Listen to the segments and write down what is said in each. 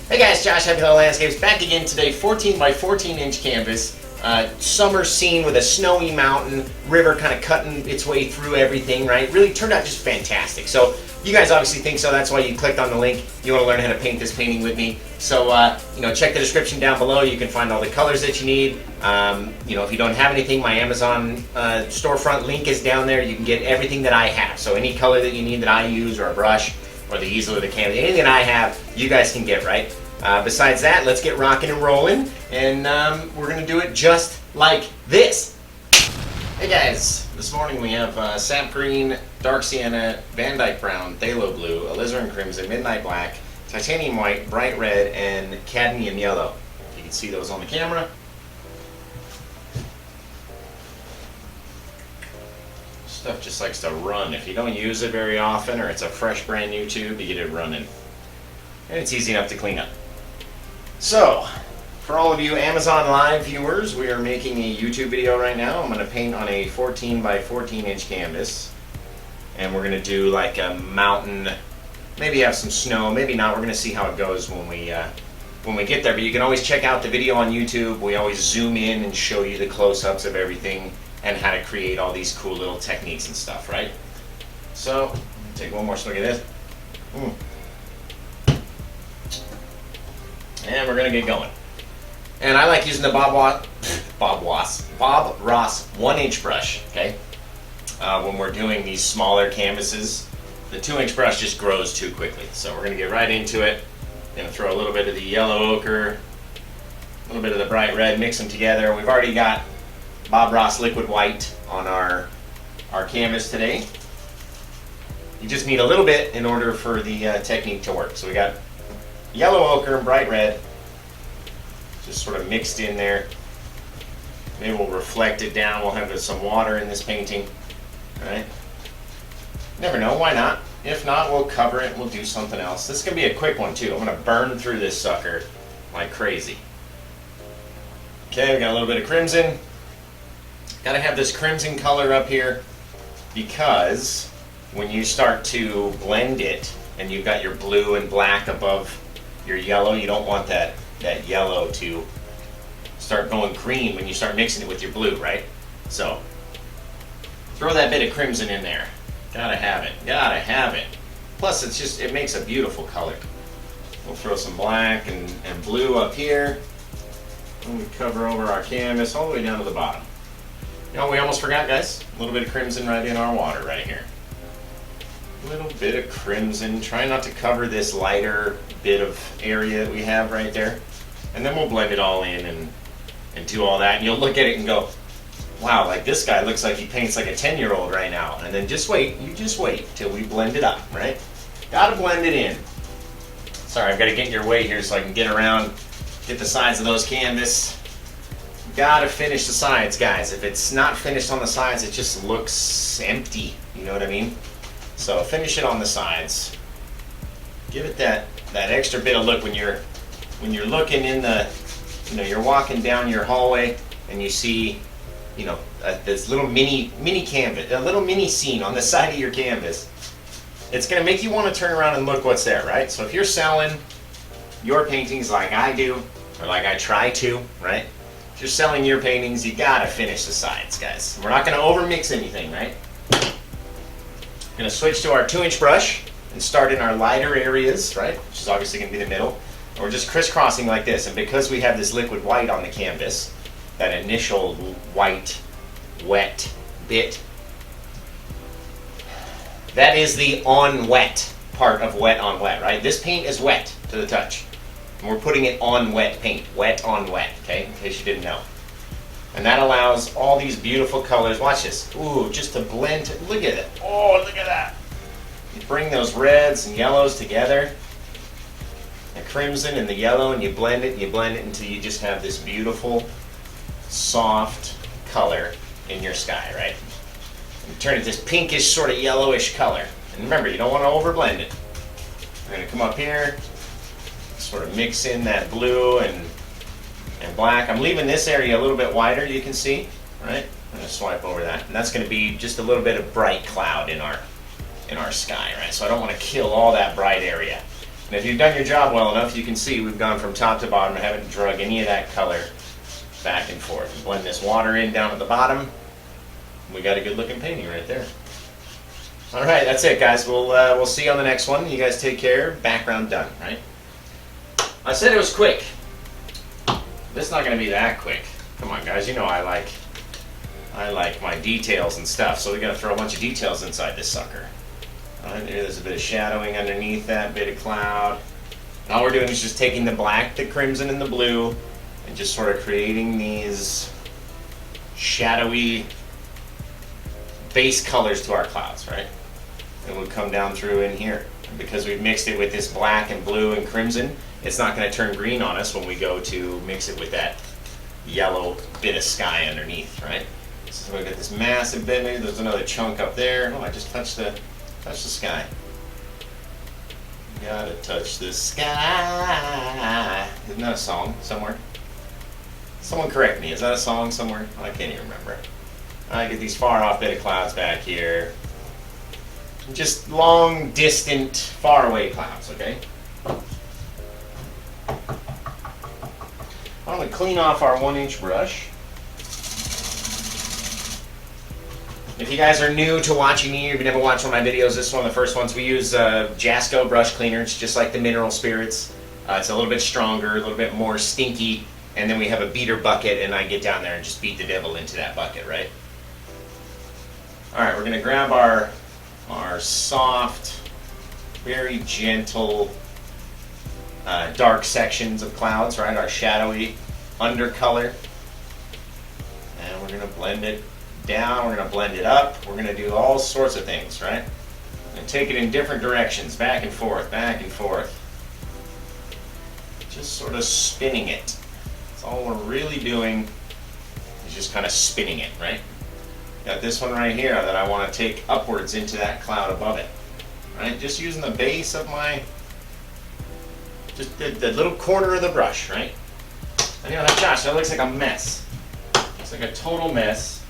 Hey guys, Josh, Happy Little Landscapes, back again today, 14 by 14 inch canvas. Summer scene with a snowy mountain, river kind of cutting its way through everything, right? Really turned out just fantastic. So you guys obviously think so, that's why you clicked on the link. You want to learn how to paint this painting with me. So, check the description down below. You can find all the colors that you need. If you don't have anything, my Amazon storefront link is down there. You can get everything that I have. So any color that you need that I use, or a brush, or the easel or the canvas, anything that I have, you guys can get, right? Besides that, let's get rocking and rolling, and we're going to do it just like this. Hey guys, this morning we have sap green, dark sienna, Van Dyke brown, phthalo blue, alizarin crimson, midnight black, titanium white, bright red, and cadmium yellow. You can see those on the camera. Stuff just likes to run. If you don't use it very often, or it's a fresh brand new tube, you get it running. And it's easy enough to clean up. So, for all of you Amazon Live viewers, we are making a YouTube video right now. I'm going to paint on a 14 by 14 inch canvas. And we're going to do like a mountain, maybe have some snow, maybe not. We're going to see how it goes when we get there. But you can always check out the video on YouTube. We always zoom in and show you the close-ups of everything and how to create all these cool little techniques and stuff, right? So, take one more look at this. And we're going to get going. And I like using the Bob Ross 1-inch brush, okay? When we're doing these smaller canvases, the 2-inch brush just grows too quickly. So we're going to get right into it. Going to throw a little bit of the yellow ochre, a little bit of the bright red, mix them together. We've already got Bob Ross liquid white on our canvas today. You just need a little bit in order for the technique to work. So we got yellow ochre and bright red just sort of mixed in there. Maybe we'll reflect it down. We'll have some water in this painting. All right. Never know, why not? If not, we'll cover it and we'll do something else. This is going to be a quick one too. I'm going to burn through this sucker like crazy. Okay, we got a little bit of crimson. Got to have this crimson color up here because when you start to blend it and you've got your blue and black above your yellow, you don't want that yellow to start going green when you start mixing it with your blue, right? So throw that bit of crimson in there. Gotta have it. Gotta have it. Plus it makes a beautiful color. We'll throw some black and blue up here. And we cover over our canvas all the way down to the bottom. You know, we almost forgot, guys. A little bit of crimson right in our water right here. A little bit of crimson. Try not to cover this lighter bit of area that we have right there. And then we'll blend it all in and do all that. And you'll look at it and go, wow, like this guy looks like he paints like a 10-year-old right now. And then just wait. You just wait till we blend it up, right? Gotta blend it in. Sorry, I've got to get in your way here so I can get around, get the sides of those canvas. Gotta finish the sides, guys. If it's not finished on the sides, it just looks empty. You know what I mean? So finish it on the sides. Give it that extra bit of look when you're looking in the, you're walking down your hallway and you see, this little mini canvas, a little mini scene on the side of your canvas. It's going to make you want to turn around and look what's there, right? So if you're selling your paintings like I do, or like I try to, right? If you're selling your paintings, you gotta finish the sides, guys. We're not going to overmix anything, right? We're going to switch to our 2-inch brush and start in our lighter areas, right? Which is obviously going to be the middle. And we're just crisscrossing like this. And because we have this liquid white on the canvas, that initial white, wet bit, that is the on wet part of wet on wet, right? This paint is wet to the touch. And we're putting it on wet paint, wet on wet, okay? In case you didn't know. And that allows all these beautiful colors. Watch this. Ooh, just to blend. Look at it. Oh, look at that. You bring those reds and yellows together, the crimson and the yellow, and you blend it until you just have this beautiful, soft color in your sky, right? And turn it this pinkish, sort of yellowish color. And remember, you don't want to overblend it. We're going to come up here, sort of mix in that blue and black. I'm leaving this area a little bit wider, you can see, right? I'm going to swipe over that. And that's going to be just a little bit of bright cloud in our sky, right? So I don't want to kill all that bright area. And if you've done your job well enough, you can see we've gone from top to bottom. I haven't drug any of that color back and forth. Blend this water in down at the bottom. We got a good looking painting right there. All right, that's it, guys. We'll see you on the next one. You guys take care. Background done, right? I said it was quick. It's not going to be that quick. Come on, guys. You know I like my details and stuff, so we got to throw a bunch of details inside this sucker. All right, there's a bit of shadowing underneath that bit of cloud. And all we're doing is just taking the black, the crimson, and the blue, and just sort of creating these shadowy base colors to our clouds, right? And we'll come down through in here. And because we've mixed it with this black and blue and crimson, it's not going to turn green on us when we go to mix it with that yellow bit of sky underneath, right? So we've got this massive bit. Maybe there's another chunk up there. Oh, I just touched the sky. Gotta touch the sky. Isn't that a song somewhere? Someone correct me. Is that a song somewhere? I can't even remember. I get these far off bit of clouds back here. Just long, distant, far away clouds, okay? I'm going to clean off our 1-inch brush. If you guys are new to watching me, or if you never watched one of my videos, this is one of the first ones. We use Jasco brush cleaner. It's just like the mineral spirits. It's a little bit stronger, a little bit more stinky. And then we have a beater bucket, and I get down there and just beat the devil into that bucket, right? All right, we're going to grab our soft, very gentle, dark sections of clouds, right? Our shadowy undercolor. And we're going to blend it down, we're going to blend it up, we're going to do all sorts of things, right? And take it in different directions, back and forth, back and forth. Just sort of spinning it. That's all we're really doing, is just kind of spinning it, right? Got this one right here that I want to take upwards into that cloud above it, right? Just using the base of my, just the little corner of the brush, right? And you know, Josh, that looks like a mess. It's like a total mess.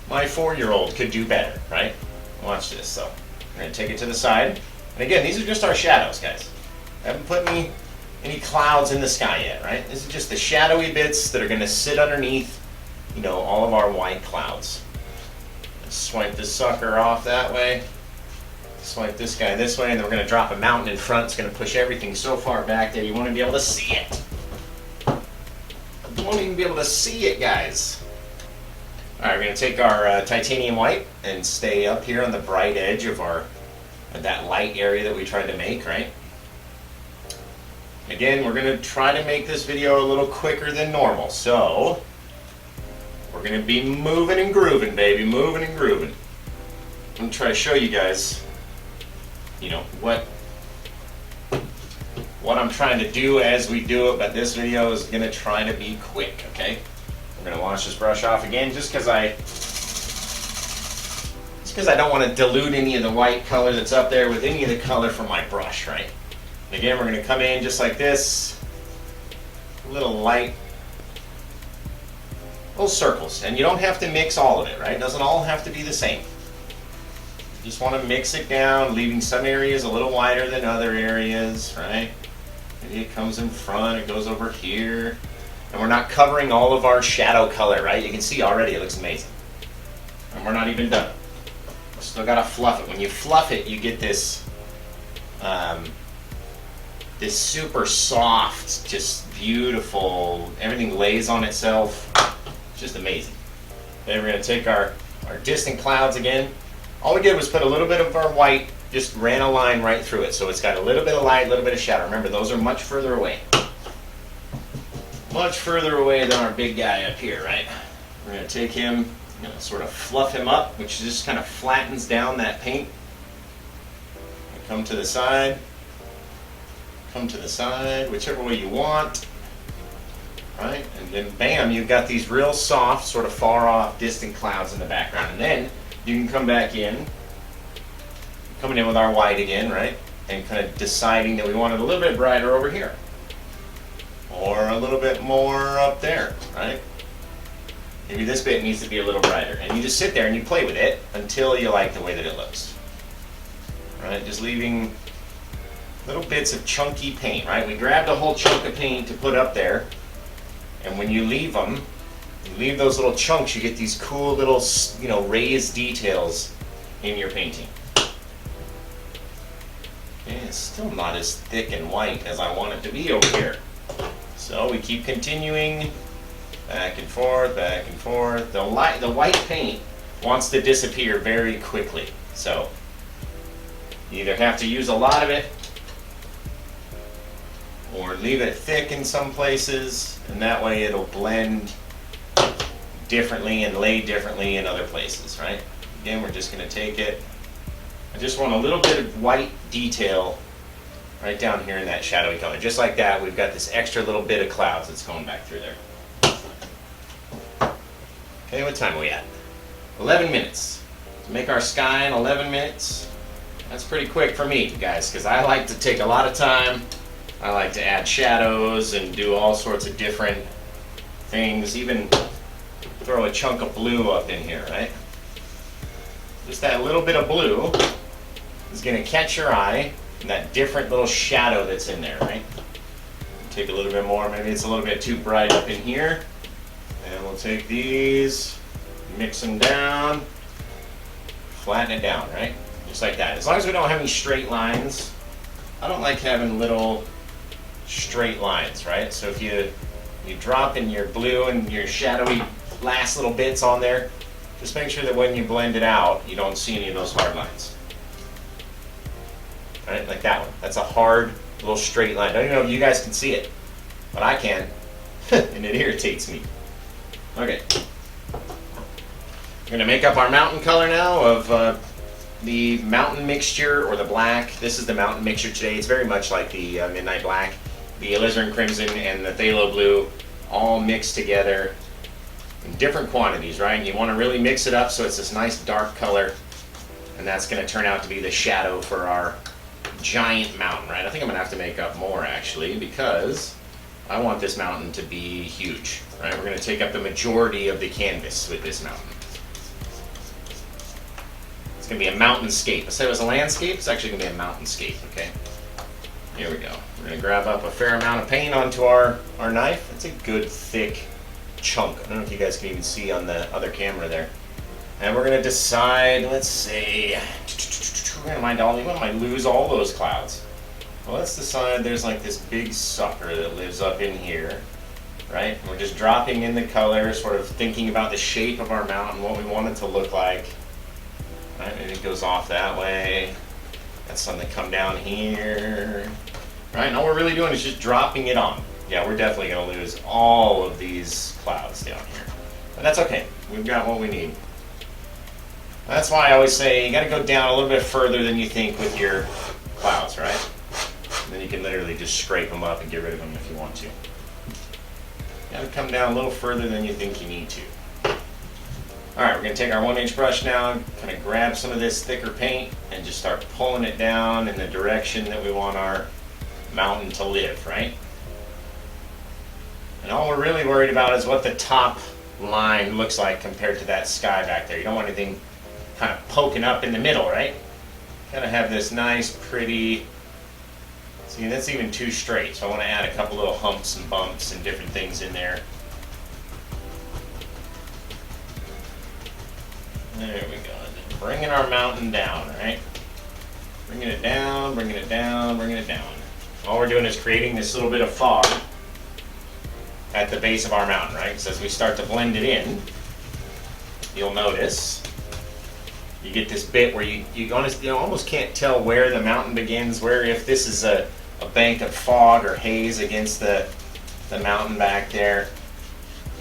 My 4-year-old could do better, right? Watch this. So we're going to take it to the side. And again, these are just our shadows, guys. I haven't put any clouds in the sky yet, right? This is just the shadowy bits that are going to sit underneath, you know, all of our white clouds. Let's swipe this sucker off that way. Swipe this guy this way, and then we're going to drop a mountain in front. It's going to push everything so far back there you won't even be able to see it. You won't even be able to see it, guys. All right, we're going to take our titanium white and stay up here on the bright edge of that light area that we tried to make, right? Again, we're going to try to make this video a little quicker than normal, so we're going to be moving and grooving, baby, moving and grooving. I'm going to try to show you guys, you know, what I'm trying to do as we do it, but this video is going to try to be quick, okay? We're going to wash this brush off again just because I don't want to dilute any of the white color that's up there with any of the color from my brush, right? And again, we're going to come in just like this, little light, little circles. And you don't have to mix all of it, right? It doesn't all have to be the same. You just want to mix it down, leaving some areas a little wider than other areas, right? Maybe it comes in front, it goes over here. And we're not covering all of our shadow color, right? You can see already it looks amazing. And we're not even done. We still gotta fluff it. When you fluff it, you get this this super soft, just beautiful, everything lays on itself. Just amazing. Then we're gonna take our distant clouds again. All we did was put a little bit of our white, just ran a line right through it. So it's got a little bit of light, a little bit of shadow. Remember, those are much further away. Much further away than our big guy up here, right? We're going to take him, sort of fluff him up, which just kind of flattens down that paint. Come to the side, whichever way you want, right? And then bam, you've got these real soft, sort of far off, distant clouds in the background. And then you can come back in, coming in with our white again, right? And kind of deciding that we want it a little bit brighter over here. Or a little bit more up there, right? Maybe this bit needs to be a little brighter. And you just sit there and you play with it until you like the way that it looks. Right? Just leaving little bits of chunky paint, right? We grabbed a whole chunk of paint to put up there, and when you leave them, you leave those little chunks, you get these cool little, you know, raised details in your painting. Okay, it's still not as thick and white as I want it to be over here. So we keep continuing, back and forth, back and forth. The white paint wants to disappear very quickly, so you either have to use a lot of it or leave it thick in some places, and that way it'll blend differently and lay differently in other places, right? Again, we're just going to take it. I just want a little bit of white detail right down here in that shadowy color. Just like that, we've got this extra little bit of clouds that's going back through there. Okay, what time are we at? 11 minutes. To make our sky in 11 minutes, that's pretty quick for me, guys, because I like to take a lot of time. I like to add shadows and do all sorts of different things, even throw a chunk of blue up in here, right? Just that little bit of blue is going to catch your eye, and that different little shadow that's in there, right? Take a little bit more, maybe it's a little bit too bright up in here. And we'll take these, mix them down, flatten it down, right? Just like that. As long as we don't have any straight lines, I don't like having little straight lines, right? So if you drop in your blue and your shadowy last little bits on there, just make sure that when you blend it out, you don't see any of those hard lines. Right, like that one. That's a hard little straight line. I don't even know if you guys can see it, but I can, and it irritates me. Okay. We're going to make up our mountain color now of the mountain mixture, or the black. This is the mountain mixture today. It's very much like the Midnight Black, the Alizarin Crimson, and the Phthalo Blue all mixed together in different quantities, right? You want to really mix it up so it's this nice dark color, and that's going to turn out to be the shadow for our giant mountain, right? I think I'm going to have to make up more, actually, because I want this mountain to be huge, right? We're going to take up the majority of the canvas with this mountain. It's going to be a mountainscape. I said it was a landscape. It's actually going to be a mountainscape, okay? Here we go. We're going to grab up a fair amount of paint onto our knife. That's a good, thick chunk. I don't know if you guys can even see on the other camera there. And we're going to decide, let's say, we're going to we might lose all those clouds. Well, let's decide there's like this big sucker that lives up in here, right? And we're just dropping in the color, sort of thinking about the shape of our mountain, what we want it to look like. Right, maybe it goes off that way. Got something come down here. Right, and all we're really doing is just dropping it on. Yeah, we're definitely going to lose all of these clouds down here. But that's okay. We've got what we need. That's why I always say you got to go down a little bit further than you think with your clouds, right? And then you can literally just scrape them up and get rid of them if you want to. You got to come down a little further than you think you need to. Alright, we're going to take our 1-inch brush now, kind of grab some of this thicker paint and just start pulling it down in the direction that we want our mountain to live, right? And all we're really worried about is what the top line looks like compared to that sky back there. You don't want anything kind of poking up in the middle, right? Kind of have this nice, pretty... See, that's even too straight, so I want to add a couple little humps and bumps and different things in there. There we go. Just bringing our mountain down, right? Bringing it down, bringing it down, bringing it down. All we're doing is creating this little bit of fog at the base of our mountain, right? So as we start to blend it in, you'll notice you get this bit where you almost can't tell where the mountain begins, where if this is a bank of fog or haze against the mountain back there,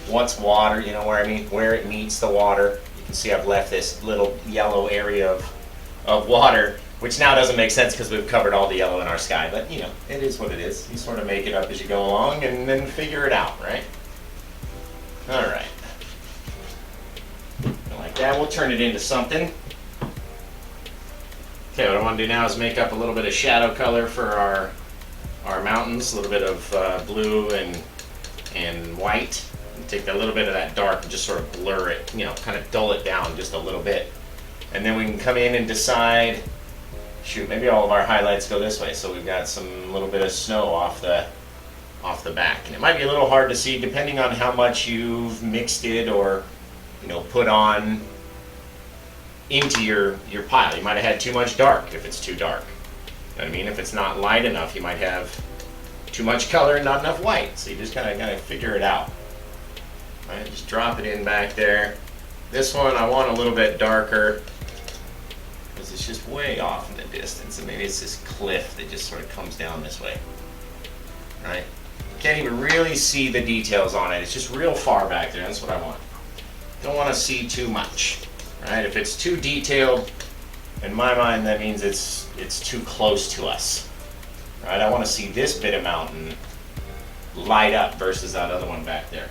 what's water, you know where I mean, where it meets the water. You can see I've left this little yellow area of water, which now doesn't make sense because we've covered all the yellow in our sky, but you know, it is what it is. You sort of make it up as you go along and then figure it out, right? All right. Like that, we'll turn it into something. Okay, what I want to do now is make up a little bit of shadow color for our mountains, a little bit of blue and white. And take a little bit of that dark and just sort of blur it, you know, kind of dull it down just a little bit. And then we can come in and decide shoot, maybe all of our highlights go this way, so we've got some little bit of snow off the back. And it might be a little hard to see depending on how much you've mixed it or, you know, put on into your pile. You might have had too much dark if it's too dark. You know what I mean? If it's not light enough, you might have too much color and not enough white. So you just gotta figure it out. All right, just drop it in back there. This one I want a little bit darker because it's just way off in the distance, and maybe it's this cliff that just sort of comes down this way. Right? Can't even really see the details on it. It's just real far back there. That's what I want. Don't want to see too much. Right? If it's too detailed, in my mind, that means it's too close to us. Right? I want to see this bit of mountain light up versus that other one back there.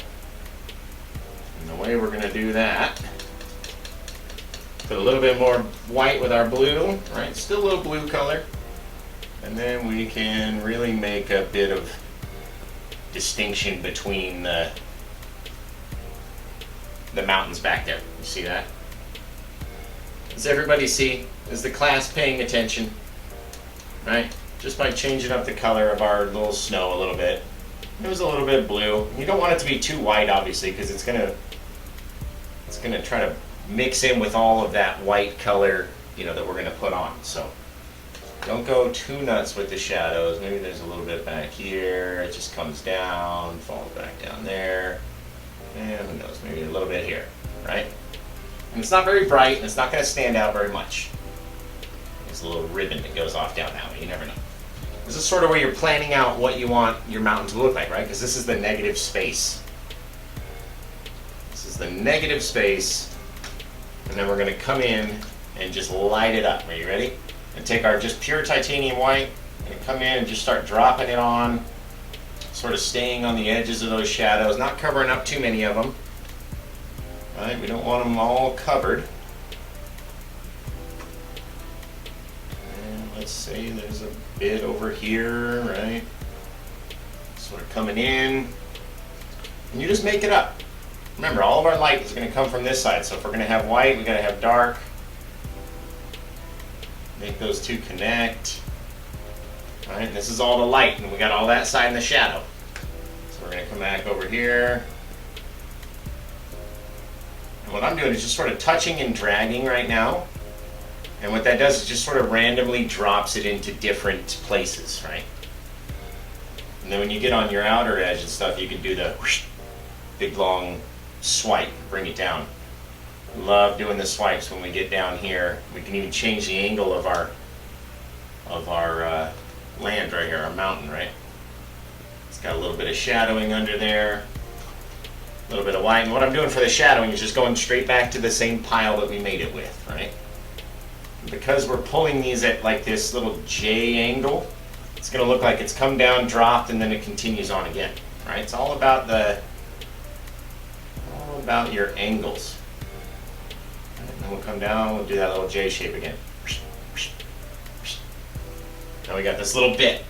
And the way we're going to do that, put a little bit more white with our blue, right? Still a little blue color. And then we can really make a bit of distinction between the mountains back there. You see that? Does everybody see? Is the class paying attention? Right? Just by changing up the color of our little snow a little bit. It was a little bit blue. You don't want it to be too white, obviously, because it's gonna try to mix in with all of that white color, you know, that we're gonna put on. So don't go too nuts with the shadows. Maybe there's a little bit back here. It just comes down, falls back down there, and who knows? Maybe a little bit here, right? And it's not very bright, and it's not going to stand out very much. There's a little ribbon that goes off down that way. You never know. This is sort of where you're planning out what you want your mountain to look like, right? Because this is the negative space. This is the negative space, and then we're going to come in and just light it up. Are you ready? And take our just pure titanium white and come in and just start dropping it on, sort of staying on the edges of those shadows, not covering up too many of them. Right? We don't want them all covered. And let's say there's a bit over here, right? Sort of coming in. And you just make it up. Remember, all of our light is going to come from this side. So if we're going to have white, we've got to have dark. Make those two connect. All right, and this is all the light, and we got all that side in the shadow. So we're going to come back over here. And what I'm doing is just sort of touching and dragging right now. And what that does is just sort of randomly drops it into different places, right? And then when you get on your outer edge and stuff, you can do the whoosh, big long swipe, bring it down. Love doing the swipes when we get down here. We can even change the angle of our land right here, our mountain, right? It's got a little bit of shadowing under there, a little bit of white. And what I'm doing for the shadowing is just going straight back to the same pile that we made it with, right? And because we're pulling these at like this little J angle, it's going to look like it's come down, dropped, and then it continues on again, right? It's all about your angles. And then we'll come down, we'll do that little J shape again. Now we got this little bit,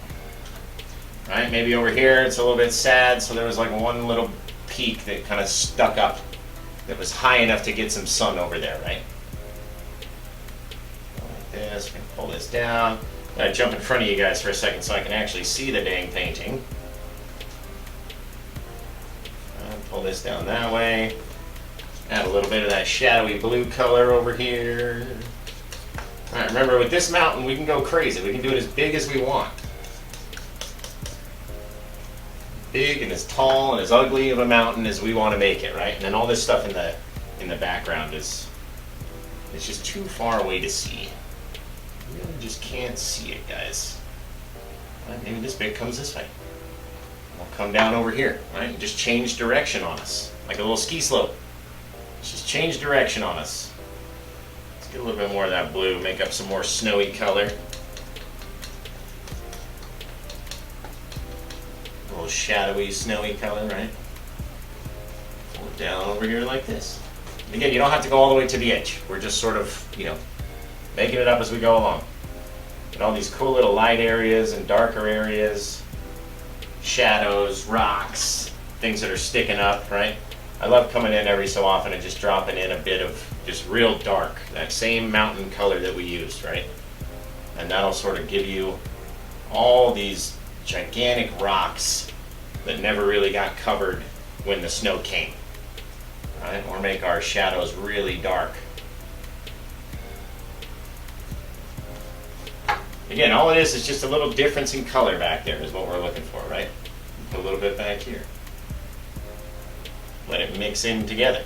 right? Maybe over here it's a little bit sad, so there was like one little peak that kind of stuck up that was high enough to get some sun over there, right? Like this, we're gonna pull this down. I'm gonna jump in front of you guys for a second so I can actually see the dang painting. Pull this down that way. Add a little bit of that shadowy blue color over here. All right, remember with this mountain, we can go crazy. We can do it as big as we want. Big and as tall and as ugly of a mountain as we want to make it, right? And then all this stuff in the background is just too far away to see. You really just can't see it, guys. Right, maybe this bit comes this way. We'll come down over here, right? And just change direction on us, like a little ski slope. Just change direction on us. Let's get a little bit more of that blue, make up some more snowy color. A little shadowy, snowy color, right? Pull it down over here like this. And again, you don't have to go all the way to the edge. We're just sort of, making it up as we go along. And all these cool little light areas and darker areas, shadows, rocks, things that are sticking up, right? I love coming in every so often and just dropping in a bit of just real dark, that same mountain color that we used, right? and that'll sort of give you all these gigantic rocks that never really got covered when the snow came, right? Or make our shadows really dark. Again, all it is just a little difference in color back there is what we're looking for, right? Put a little bit back here. Let it mix in together.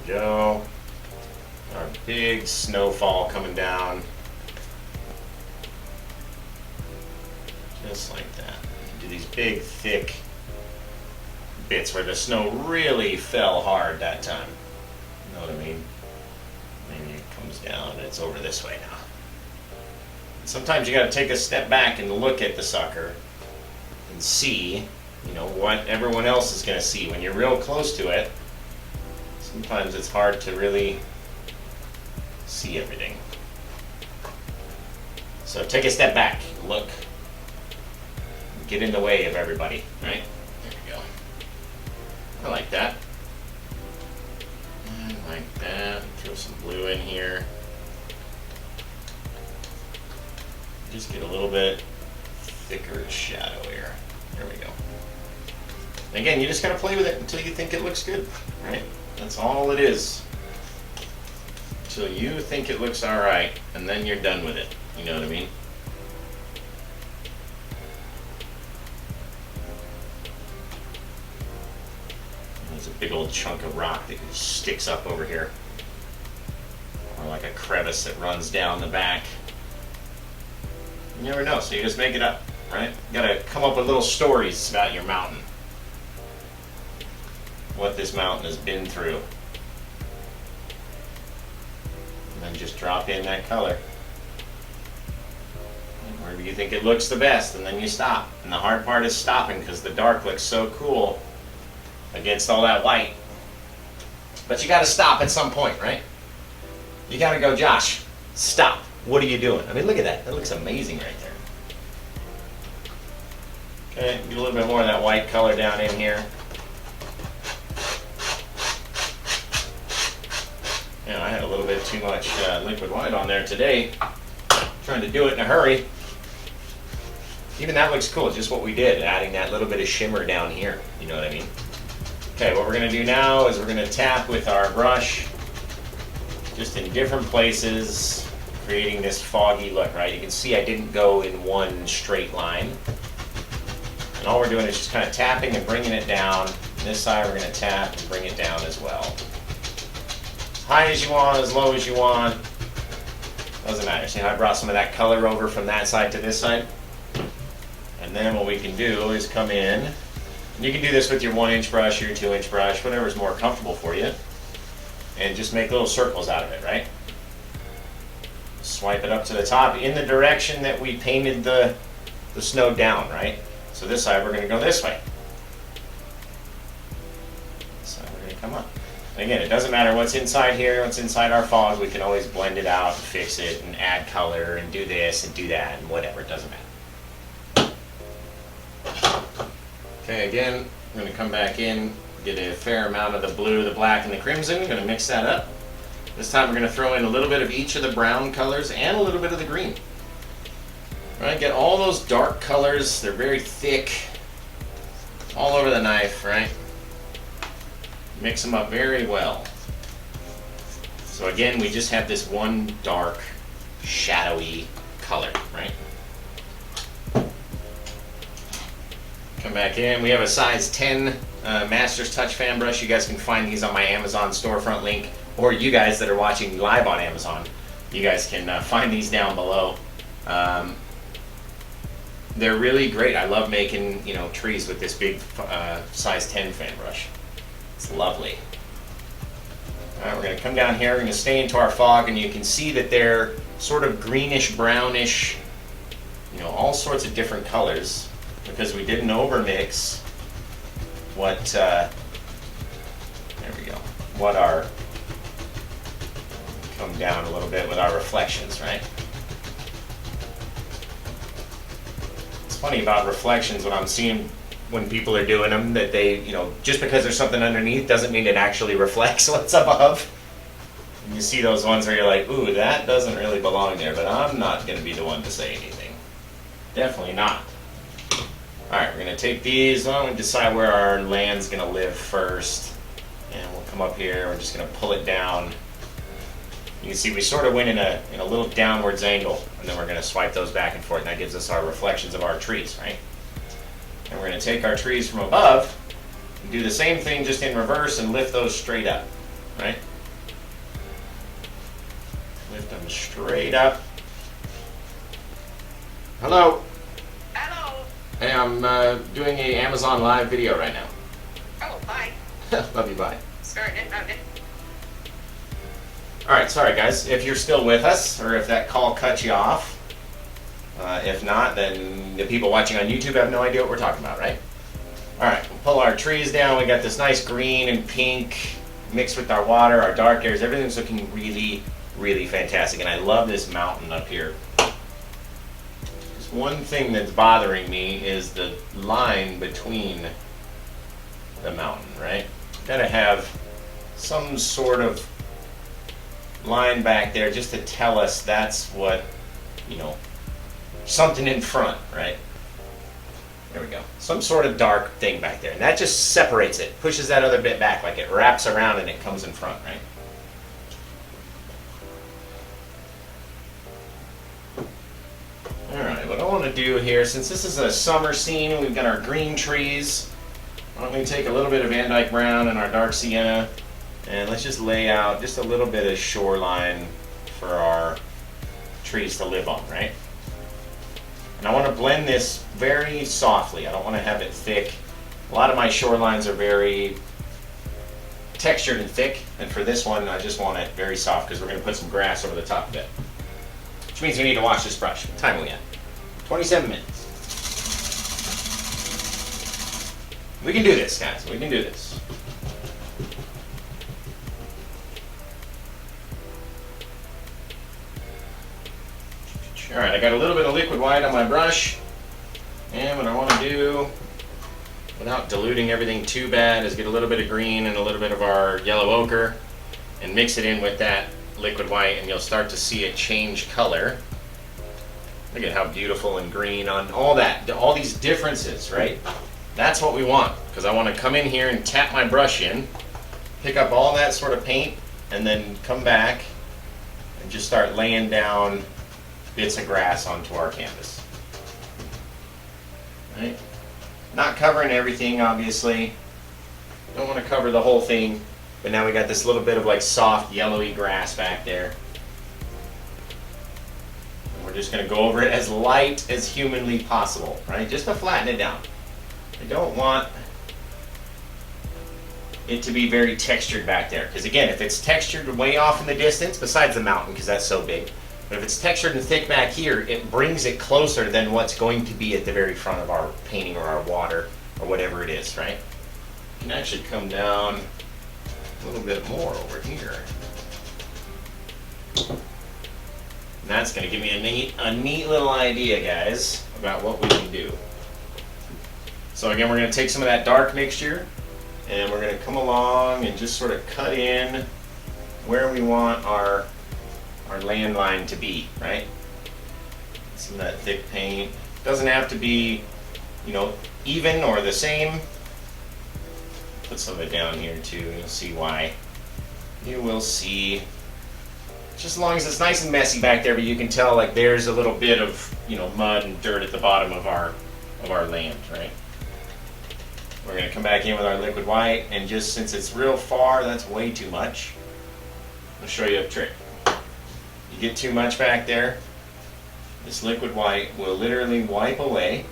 There we go. Our big snowfall coming down. Just like that. Do these big, thick bits where the snow really fell hard that time. You know what I mean? Maybe it comes down and it's over this way now. Sometimes you got to take a step back and look at the sucker and see, you know, what everyone else is going to see. When you're real close to it, sometimes it's hard to really see everything. So take a step back, look, get in the way of everybody, right? There we go. I like that. I like that. Throw some blue in here. Just get a little bit thicker shadow here. There we go. And again, you just gotta play with it until you think it looks good, right? That's all it is. Until you think it looks all right, and then you're done with it. You know what I mean? There's a big old chunk of rock that just sticks up over here, or like a crevice that runs down the back. You never know, so you just make it up, right? You gotta come up with little stories about your mountain. What this mountain has been through. And then just drop in that color. And wherever you think it looks the best, and then you stop. And the hard part is stopping, because the dark looks so cool against all that white. But you gotta stop at some point, right? You gotta go, Josh, stop. What are you doing? I mean, look at that. That looks amazing right there. Okay, get a little bit more of that white color down in here. Yeah, I had a little bit too much liquid white on there today. Trying to do it in a hurry. Even that looks cool, just what we did, adding that little bit of shimmer down here. You know what I mean? Okay, what we're going to do now is we're going to tap with our brush just in different places, creating this foggy look, right? You can see I didn't go in one straight line. And all we're doing is just kind of tapping and bringing it down. On this side we're going to tap and bring it down as well. As high as you want, as low as you want. Doesn't matter. See how I brought some of that color over from that side to this side? And then what we can do is come in. And you can do this with your 1-inch brush or your 2-inch brush, whatever's more comfortable for you. And just make little circles out of it, right? Swipe it up to the top in the direction that we painted the snow down, right? So this side we're going to go this way. This side we're going to come up. And again, it doesn't matter what's inside here, what's inside our fog. We can always blend it out and fix it and add color and do this and do that and whatever. It doesn't matter. Okay, again, I'm going to come back in, get a fair amount of the blue, the black, and the crimson. I'm going to mix that up. This time we're going to throw in a little bit of each of the brown colors and a little bit of the green. All right, get all those dark colors. They're very thick, all over the knife, right? Mix them up very well. So again, we just have this one dark, shadowy color, right? Come back in. We have a size 10 Master's Touch fan brush. You guys can find these on my Amazon storefront link, or you guys that are watching live on Amazon, you guys can find these down below. They're really great. I love making, you know, trees with this big size 10 fan brush. It's lovely. All right, we're going to come down here. We're going to stay into our fog, and you can see that they're sort of greenish, brownish, you know, all sorts of different colors, because we didn't overmix what, there we go, what our, come down a little bit with our reflections, right? It's funny about reflections when I'm seeing when people are doing them, that they, you know, just because there's something underneath doesn't mean it actually reflects what's above. You see those ones where you're like, ooh, that doesn't really belong there, but I'm not going to be the one to say anything. Definitely not. Alright, we're going to take these. Well, we decide where our land's going to live first. And we'll come up here. We're just going to pull it down. You can see we sort of went in a little downwards angle. And then we're going to swipe those back and forth. And that gives us our reflections of our trees, right? And we're going to take our trees from above and do the same thing just in reverse and lift those straight up, right? Lift them straight up. Hello. Hello. Hey, I'm doing a Amazon Live video right now. Oh, bye. Love you, bye. Starting it, not it. Alright, sorry guys, if you're still with us, or if that call cut you off. If not, then the people watching on YouTube have no idea what we're talking about, right? Alright, we'll pull our trees down. We got this nice green and pink mixed with our water, our dark areas. Everything's looking really, really fantastic. And I love this mountain up here. Just one thing that's bothering me is the line between the mountain, right? Gotta have some sort of line back there just to tell us that's what, you know, something in front, right? There we go. Some sort of dark thing back there. And that just separates it, pushes that other bit back, like it wraps around and it comes in front, right? Alright, what I want to do here, since this is a summer scene, we've got our green trees. Why don't we take a little bit of Van Dyke Brown and our dark Sienna, and let's just lay out just a little bit of shoreline for our trees to live on, right? And I want to blend this very softly. I don't want to have it thick. A lot of my shorelines are very textured and thick, and for this one I just want it very soft because we're going to put some grass over the top of it. Which means we need to wash this brush. What time are we at? 27 minutes. We can do this, guys. We can do this. Alright, I got a little bit of liquid white on my brush. And what I want to do, without diluting everything too bad, is get a little bit of green and a little bit of our yellow ochre and mix it in with that liquid white, and you'll start to see it change color. Look at how beautiful and green on all that, all these differences, right? That's what we want, because I want to come in here and tap my brush in, pick up all that sort of paint, and then come back and just start laying down bits of grass onto our canvas. Right? Not covering everything, obviously. Don't want to cover the whole thing, but now we got this little bit of like soft yellowy grass back there. And we're just going to go over it as light as humanly possible, right? Just to flatten it down. I don't want it to be very textured back there, because again, if it's textured way off in the distance, besides the mountain because that's so big, but if it's textured and thick back here, it brings it closer than what's going to be at the very front of our painting or our water or whatever it is, right? You can actually come down a little bit more over here. And that's going to give me a neat little idea, guys, about what we can do. So again, we're going to take some of that dark mixture and we're going to come along and just sort of cut in where we want our landline to be, right? Some of that thick paint. Doesn't have to be, you know, even or the same. Put some of it down here too, and you'll see why. You will see. Just as long as it's nice and messy back there, but you can tell like there's a little bit of, you know, mud and dirt at the bottom of our land, right? We're going to come back in with our liquid white, and just since it's real far, that's way too much. I'll show you a trick. You get too much back there, this liquid white will literally wipe away.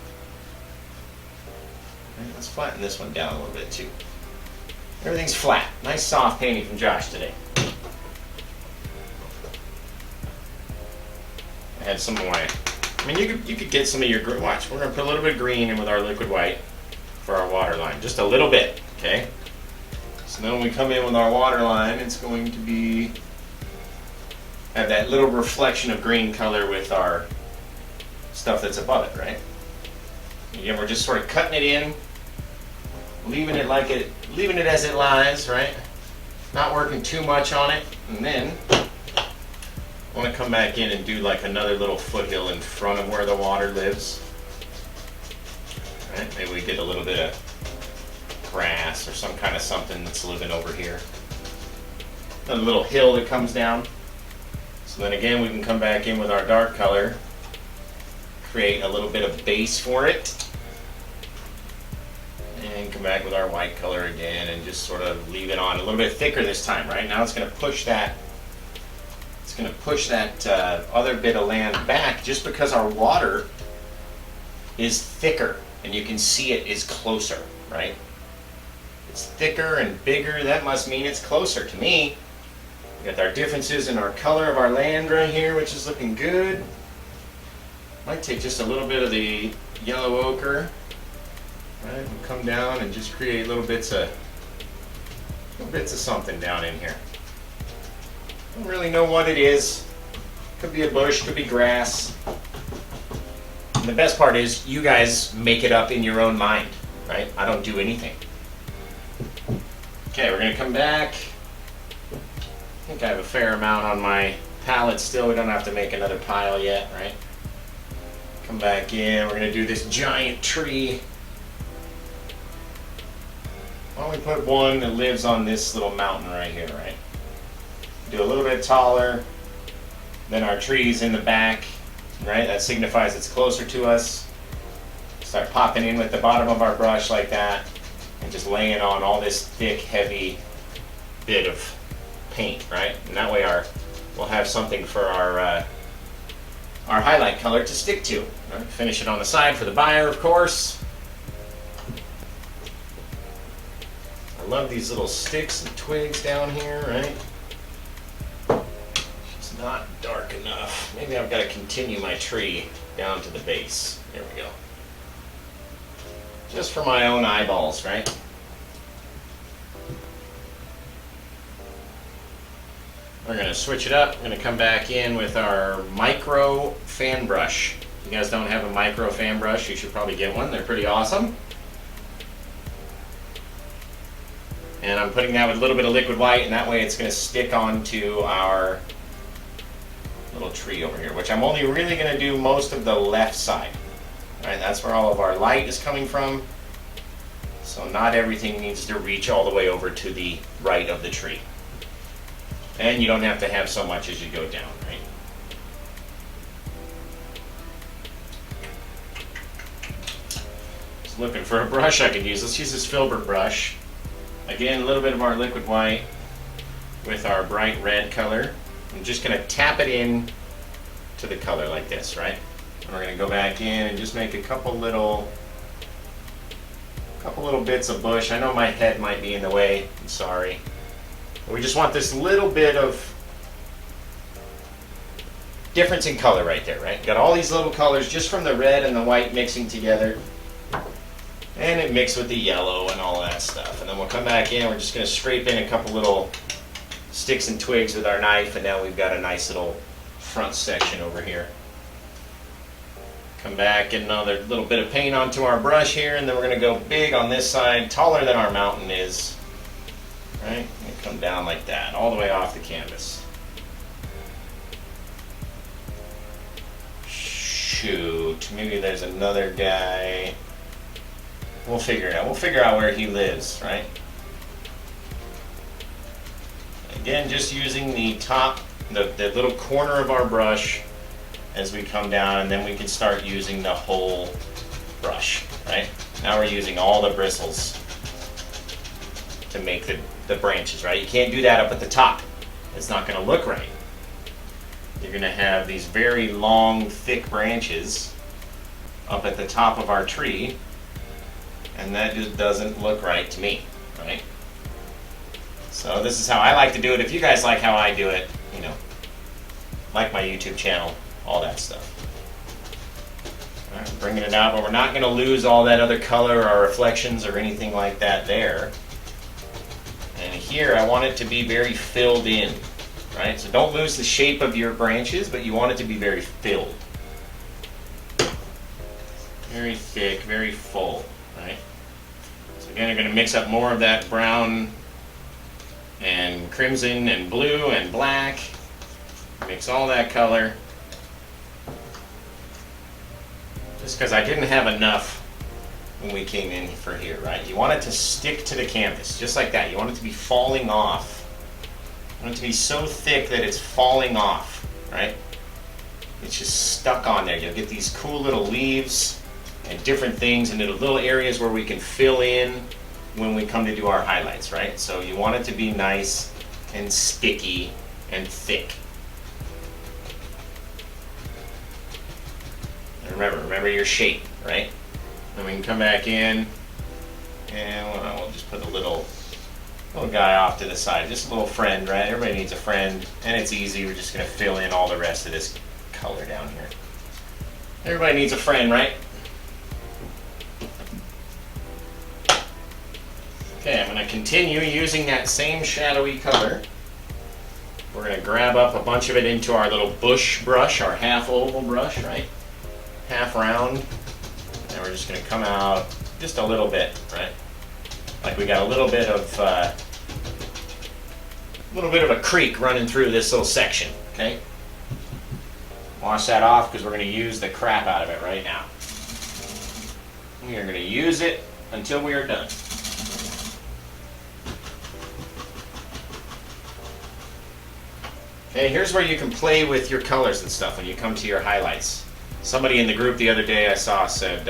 Okay, let's flatten this one down a little bit too. Everything's flat. Nice soft painting from Josh today. I had some of my, I mean, you could get some of your, watch, we're going to put a little bit of green in with our liquid white for our water line. Just a little bit, okay? So then when we come in with our water line, it's going to be, have that little reflection of green color with our stuff that's above it, right? Again, we're just sort of cutting it in, leaving it as it lies, right? Not working too much on it. And then I want to come back in and do like another little foothill in front of where the water lives. All right, maybe we get a little bit of grass or some kind of something that's living over here. A little hill that comes down. So then again, we can come back in with our dark color, create a little bit of base for it, and come back with our white color again and just sort of leave it on a little bit thicker this time. Right now it's going to push that other bit of land back just because our water is thicker and you can see it is closer, right? It's thicker and bigger, that must mean it's closer to me. We got our differences in our color of our land right here, which is looking good. Might take just a little bit of the yellow ochre, right? We'll come down and just create little bits of something down in here. Don't really know what it is. Could be a bush, could be grass. And the best part is you guys make it up in your own mind, right? I don't do anything. Okay, we're gonna come back. I think I have a fair amount on my palette still. We don't have to make another pile yet, right? Come back in. We're going to do this giant tree. Why don't we put one that lives on this little mountain right here, right? Do a little bit taller. Then our trees in the back, right? That signifies it's closer to us. Start popping in with the bottom of our brush like that. And just laying on all this thick, heavy bit of paint, right? And that way we'll have something for our highlight color to stick to. Right? Finish it on the side for the buyer, of course. I love these little sticks and twigs down here, right? It's not dark enough. Maybe I've got to continue my tree down to the base. There we go. Just for my own eyeballs, right? We're going to switch it up. We're going to come back in with our micro fan brush. If you guys don't have a micro fan brush, you should probably get one. They're pretty awesome. And I'm putting that with a little bit of liquid white, and that way it's going to stick onto our little tree over here, which I'm only really going to do most of the left side. All right, that's where all of our light is coming from. So not everything needs to reach all the way over to the right of the tree. And you don't have to have so much as you go down, right? Just looking for a brush I could use. Let's use this filbert brush. Again, a little bit of our liquid white with our bright red color. I'm just going to tap it in to the color like this, right? And we're going to go back in and just make a couple little bits of bush. I know my head might be in the way. I'm sorry. We just want this little bit of difference in color right there, right? Got all these little colors just from the red and the white mixing together. And it mixed with the yellow and all that stuff. And then we'll come back in. We're just going to scrape in a couple little sticks and twigs with our knife. And now we've got a nice little front section over here. Come back, get another little bit of paint onto our brush here. And then we're going to go big on this side, taller than our mountain is. Right? And come down like that, all the way off the canvas. Shoot, maybe there's another guy. We'll figure it out. We'll figure out where he lives, right? Again, just using the top, the little corner of our brush as we come down, and then we can start using the whole brush, right? Now we're using all the bristles to make the branches, right? You can't do that up at the top. It's not going to look right. You're going to have these very long, thick branches up at the top of our tree, and that just doesn't look right to me, right? So this is how I like to do it. If you guys like how I do it, you know, like my YouTube channel, all that stuff. All right, bringing it out, but we're not going to lose all that other color or reflections or anything like that there. And here I want it to be very filled in, right? So don't lose the shape of your branches, but you want it to be very filled. Very thick, very full, right? So again, you're going to mix up more of that brown and crimson and blue and black. Mix all that color. Just because I didn't have enough when we came in for here, right? You want it to stick to the canvas, just like that. You want it to be falling off. You want it to be so thick that it's falling off, right? It's just stuck on there. You'll get these cool little leaves and different things and little areas where we can fill in when we come to do our highlights, right? So you want it to be nice and sticky and thick. And remember your shape, right? Then we can come back in and we'll just put a little guy off to the side. Just a little friend, right? Everybody needs a friend, and it's easy. We're just going to fill in all the rest of this color down here. Everybody needs a friend, right? Okay, I'm going to continue using that same shadowy color. We're going to grab up a bunch of it into our little bush brush, our half oval brush, right? Half round. And we're just going to come out just a little bit, right? Like we got a little bit of a creek running through this little section, okay? Wash that off because we're going to use the crap out of it right now. We are going to use it until we are done. Okay, here's where you can play with your colors and stuff when you come to your highlights. Somebody in the group the other day I saw said,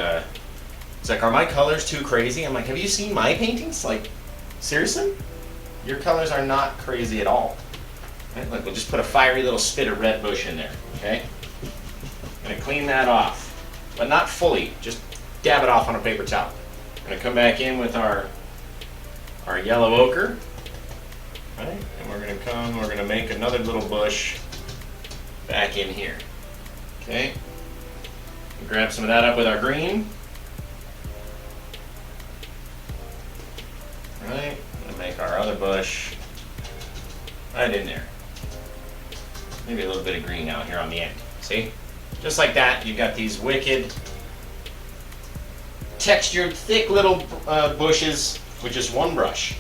it's like, are my colors too crazy? I'm like, have you seen my paintings? Like, seriously? Your colors are not crazy at all. Right? Look, we'll just put a fiery little spit of red bush in there, okay? I'm gonna clean that off, but not fully, just dab it off on a paper towel. I'm gonna come back in with our yellow ochre, right? And we're gonna make another little bush back in here, okay? Grab some of that up with our green. Right, I'm gonna make our other bush right in there. Maybe a little bit of green out here on the end. See? Just like that, you've got these wicked, textured, thick little bushes with just one brush.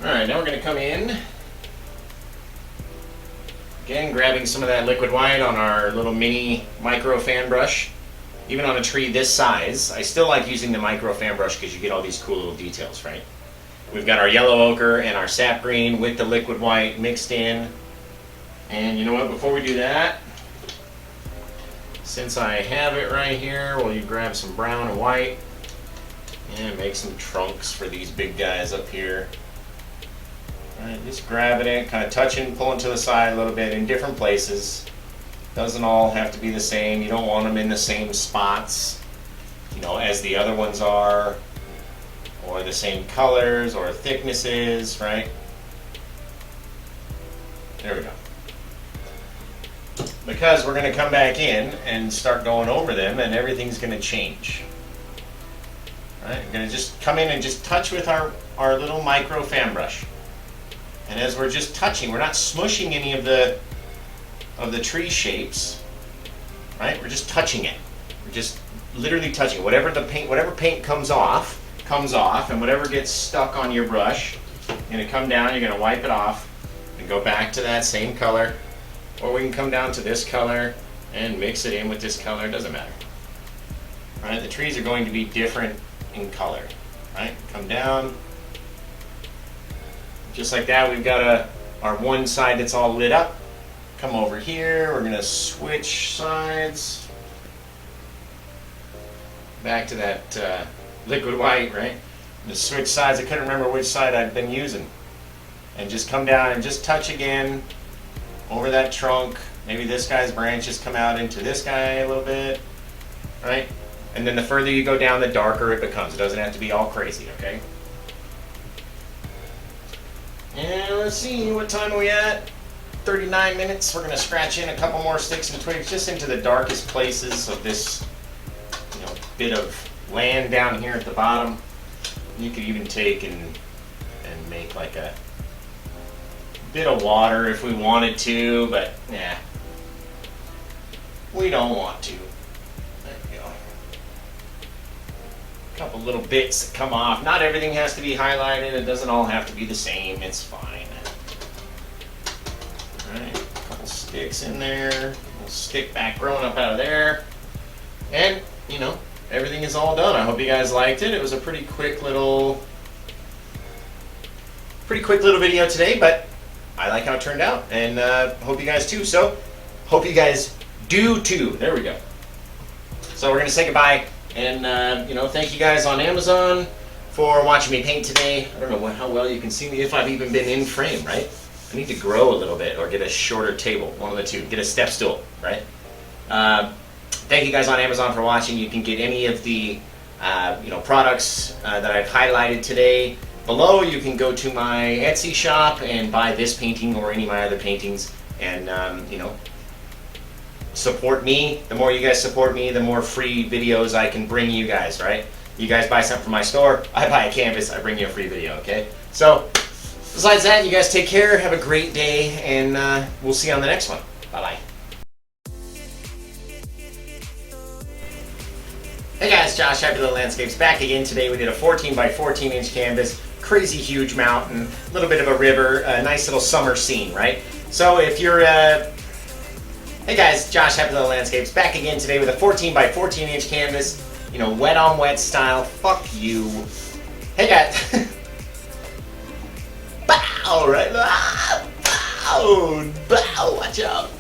Alright, now we're going to come in. Again, grabbing some of that liquid white on our little mini micro fan brush. Even on a tree this size, I still like using the micro fan brush because you get all these cool little details, right? We've got our yellow ochre and our sap green with the liquid white mixed in. And you know what, before we do that, since I have it right here, will you grab some brown and white and make some trunks for these big guys up here. Right, just grabbing it, kind of touching, pulling to the side a little bit in different places. Doesn't all have to be the same. You don't want them in the same spots, you know, as the other ones are, or the same colors or thicknesses, right? There we go. Because we're going to come back in and start going over them, and everything's going to change. Right? We're going to just come in and just touch with our little micro fan brush. And as we're just touching, we're not smushing any of the tree shapes, right? We're just touching it. We're just literally touching it. Whatever paint comes off, and whatever gets stuck on your brush, you're gonna come down, you're gonna wipe it off, and go back to that same color. Or we can come down to this color and mix it in with this color, it doesn't matter. Right? The trees are going to be different in color, right? Come down. Just like that, we've got our one side that's all lit up. Come over here, we're gonna switch sides. Back to that liquid white, right? Just switch sides, I couldn't remember which side I've been using. And just come down and just touch again over that trunk. Maybe this guy's branches come out into this guy a little bit, right? And then the further you go down, the darker it becomes. It doesn't have to be all crazy, okay? And let's see, what time are we at? 39 minutes. We're going to scratch in a couple more sticks and twigs just into the darkest places of this, you know, bit of land down here at the bottom. You could even take and make like a bit of water if we wanted to, but yeah, we don't want to. There we go. couple little bits that come off. Not everything has to be highlighted. It doesn't all have to be the same. It's fine. Alright, a couple sticks in there. A little stick back growing up out of there. And, you know, everything is all done. I hope you guys liked it. It was a pretty quick little video today, but I like how it turned out. And hope you guys too. So, hope you guys do too. There we go. So we're going to say goodbye. And, you know, thank you guys on Amazon for watching me paint today. I don't know how well you can see me, if I've even been in frame, right? I need to grow a little bit or get a shorter table, one of the two. Get a step stool, right? Thank you guys on Amazon for watching. You can get any of the, you know, products that I've highlighted today below. You can go to my Etsy shop and buy this painting or any of my other paintings and, you know, support me. The more you guys support me, the more free videos I can bring you guys, right? You guys buy something from my store, I buy a canvas, I bring you a free video, okay? So, besides that, you guys take care, have a great day, and we'll see you on the next one. Bye-bye. Hey guys, Josh, Happy Little Landscapes, back again today. We did a 14 by 14 inch canvas, crazy huge mountain, a little bit of a river, a nice little summer scene, right? So if you're, hey guys, Josh, Happy Little Landscapes, back again today with a 14 by 14 inch canvas, you know, wet on wet style. Fuck you. Hey guys. Bow, right? Bow, bow, watch out.